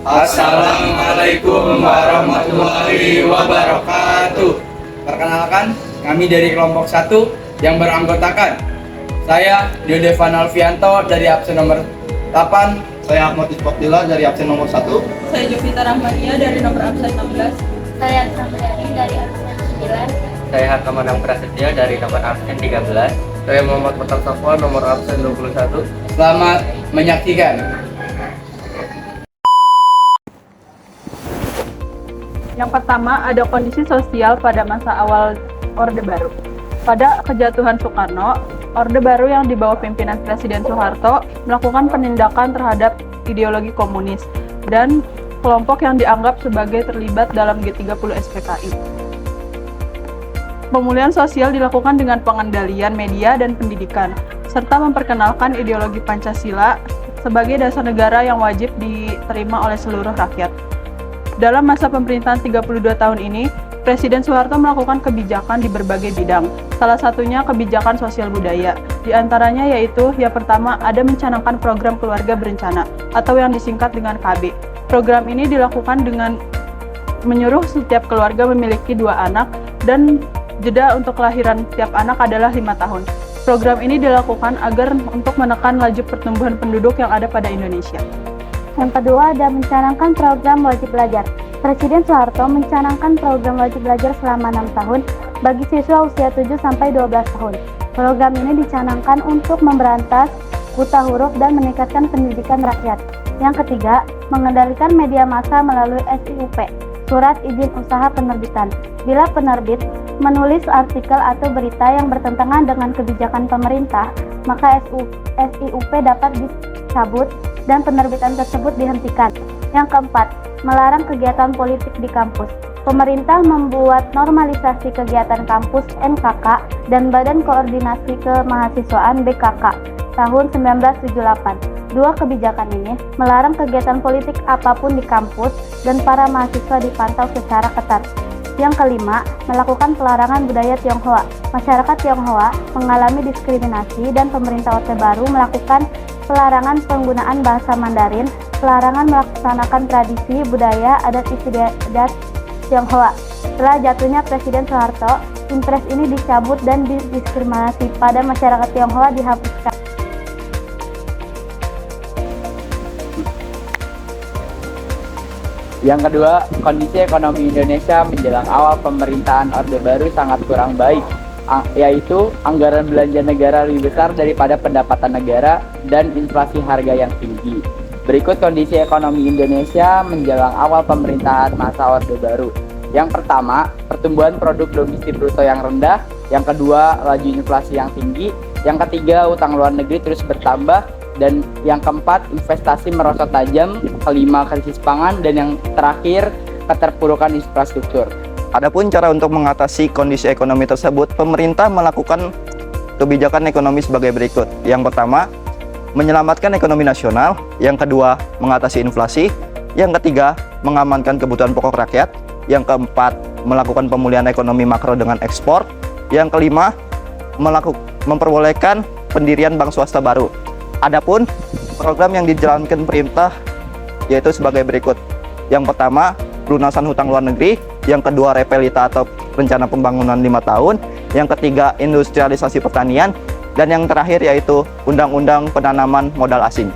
Assalamualaikum warahmatullahi wabarakatuh. Perkenalkan, kami dari kelompok 1 yang beranggotakan saya Diodevan Alfianto dari absen nomor 8. Saya Ahmad Isfaktila dari absen nomor 1. Saya Jovita Rahmania dari nomor absen 16. Saya Samriani dari absen 9. Saya Hakamadang Prasetya dari nomor absen 13. Saya Muhammad Fatal Safwan nomor absen 21. Selamat menyaksikan. Yang pertama, ada kondisi sosial pada masa awal Orde Baru. Pada kejatuhan Soekarno, Orde Baru yang di bawah pimpinan Presiden Soeharto melakukan penindakan terhadap ideologi komunis dan kelompok yang dianggap sebagai terlibat dalam G30 SPKI. Pemulihan sosial dilakukan dengan pengendalian media dan pendidikan, serta memperkenalkan ideologi Pancasila sebagai dasar negara yang wajib diterima oleh seluruh rakyat. Dalam masa pemerintahan 32 tahun ini, Presiden Soeharto melakukan kebijakan di berbagai bidang, salah satunya kebijakan sosial budaya. Di antaranya yaitu, yang pertama, ada mencanangkan program keluarga berencana, atau yang disingkat dengan KB. Program ini dilakukan dengan menyuruh setiap keluarga memiliki 2 anak, dan jeda untuk kelahiran tiap anak adalah 5 tahun. Program ini dilakukan agar untuk menekan laju pertumbuhan penduduk yang ada pada Indonesia. Yang kedua, ada mencanangkan program wajib belajar. Presiden Soeharto mencanangkan program wajib belajar selama 6 tahun bagi siswa usia 7-12 tahun. Program ini dicanangkan untuk memberantas buta huruf dan meningkatkan pendidikan rakyat. Yang ketiga, mengendalikan media massa melalui SIUP, Surat Izin Usaha Penerbitan. Bila penerbit menulis artikel atau berita yang bertentangan dengan kebijakan pemerintah, maka SIUP dapat dicabut dan penerbitan tersebut dihentikan. Yang keempat, melarang kegiatan politik di kampus. Pemerintah membuat normalisasi kegiatan kampus NKK dan Badan Koordinasi Kemahasiswaan BKK tahun 1978. Dua kebijakan ini melarang kegiatan politik apapun di kampus dan para mahasiswa dipantau secara ketat. Yang kelima, melakukan pelarangan budaya Tionghoa. Masyarakat Tionghoa mengalami diskriminasi dan pemerintah Orde Baru melakukan pelarangan penggunaan bahasa Mandarin, pelarangan melaksanakan tradisi, budaya, adat istiadat Tionghoa. Setelah jatuhnya Presiden Soeharto, impres ini dicabut dan diskriminasi pada masyarakat Tionghoa dihapuskan. Yang kedua, kondisi ekonomi Indonesia menjelang awal pemerintahan Orde Baru sangat kurang baik, yaitu anggaran belanja negara lebih besar daripada pendapatan negara dan inflasi harga yang tinggi. Berikut kondisi ekonomi Indonesia menjelang awal pemerintahan masa Orde Baru. Yang pertama, pertumbuhan produk domestik bruto yang rendah. Yang kedua, laju inflasi yang tinggi. Yang ketiga, utang luar negeri terus bertambah. Dan yang keempat, investasi merosot tajam. Kelima, krisis pangan. Dan yang terakhir, keterpurukan infrastruktur. Adapun cara untuk mengatasi kondisi ekonomi tersebut, pemerintah melakukan kebijakan ekonomi sebagai berikut. Yang pertama, menyelamatkan ekonomi nasional. Yang kedua, mengatasi inflasi. Yang ketiga, mengamankan kebutuhan pokok rakyat. Yang keempat, melakukan pemulihan ekonomi makro dengan ekspor. Yang kelima, memperbolehkan pendirian bank swasta baru. Adapun program yang dijalankan pemerintah yaitu sebagai berikut. Yang pertama, pelunasan hutang luar negeri. Yang kedua, repelita atau rencana pembangunan 5 tahun. Yang ketiga, industrialisasi pertanian. Dan yang terakhir yaitu Undang-Undang Penanaman Modal Asing.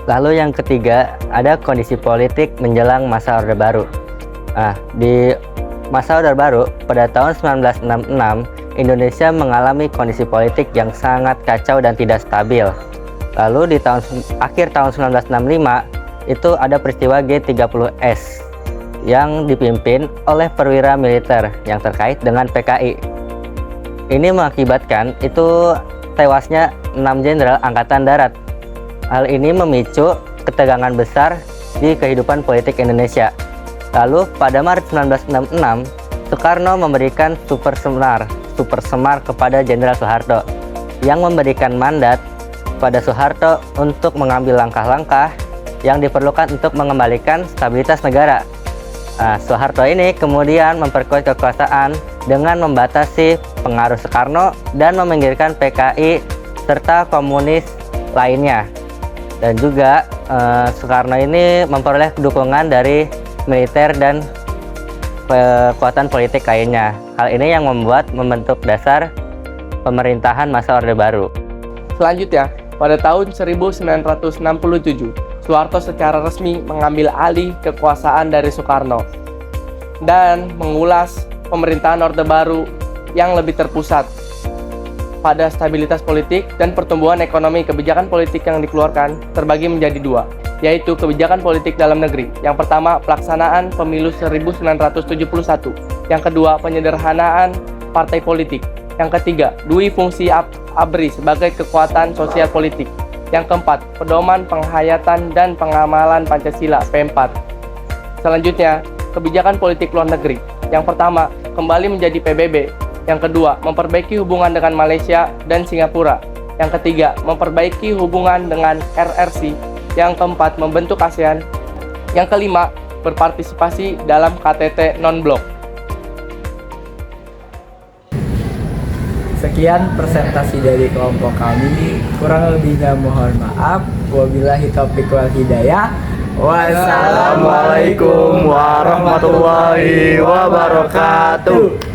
Lalu yang ketiga, ada kondisi politik menjelang masa Orde Baru. Di masa Orde Baru, pada tahun 1966, Indonesia mengalami kondisi politik yang sangat kacau dan tidak stabil. Lalu di akhir tahun 1965, itu ada peristiwa G30S yang dipimpin oleh perwira militer yang terkait dengan PKI. Ini mengakibatkan itu tewasnya 6 jenderal Angkatan Darat. Hal ini memicu ketegangan besar di kehidupan politik Indonesia. Lalu pada Maret 1966, Soekarno memberikan super semar kepada Jenderal Soeharto yang memberikan mandat pada Soeharto untuk mengambil langkah-langkah yang diperlukan untuk mengembalikan stabilitas negara. Soeharto ini kemudian memperkuat kekuasaan dengan membatasi pengaruh Soekarno dan meminggirkan PKI serta komunis lainnya. Dan juga Soekarno ini memperoleh dukungan dari militer dan kekuatan politik lainnya. Hal ini yang membentuk dasar pemerintahan masa Orde Baru. Selanjutnya, pada tahun 1967, Soeharto secara resmi mengambil alih kekuasaan dari Soekarno dan mengulas pemerintahan Orde Baru yang lebih terpusat pada stabilitas politik dan pertumbuhan ekonomi. Kebijakan politik yang dikeluarkan terbagi menjadi dua, yaitu kebijakan politik dalam negeri. Yang pertama, pelaksanaan pemilu 1971. Yang kedua, penyederhanaan partai politik. Yang ketiga, dui fungsi ABRI sebagai kekuatan sosial politik. Yang keempat, pedoman penghayatan dan pengamalan Pancasila P4. Selanjutnya, kebijakan politik luar negeri. Yang pertama, kembali menjadi PBB. Yang kedua, memperbaiki hubungan dengan Malaysia dan Singapura. Yang ketiga, memperbaiki hubungan dengan RRC. Yang keempat, membentuk ASEAN. Yang kelima, berpartisipasi dalam KTT non-blok. Sekian presentasi dari kelompok kami. Kurang lebihnya mohon maaf. Wabillahi taufiq wal hidayah. Wassalamualaikum warahmatullahi wabarakatuh.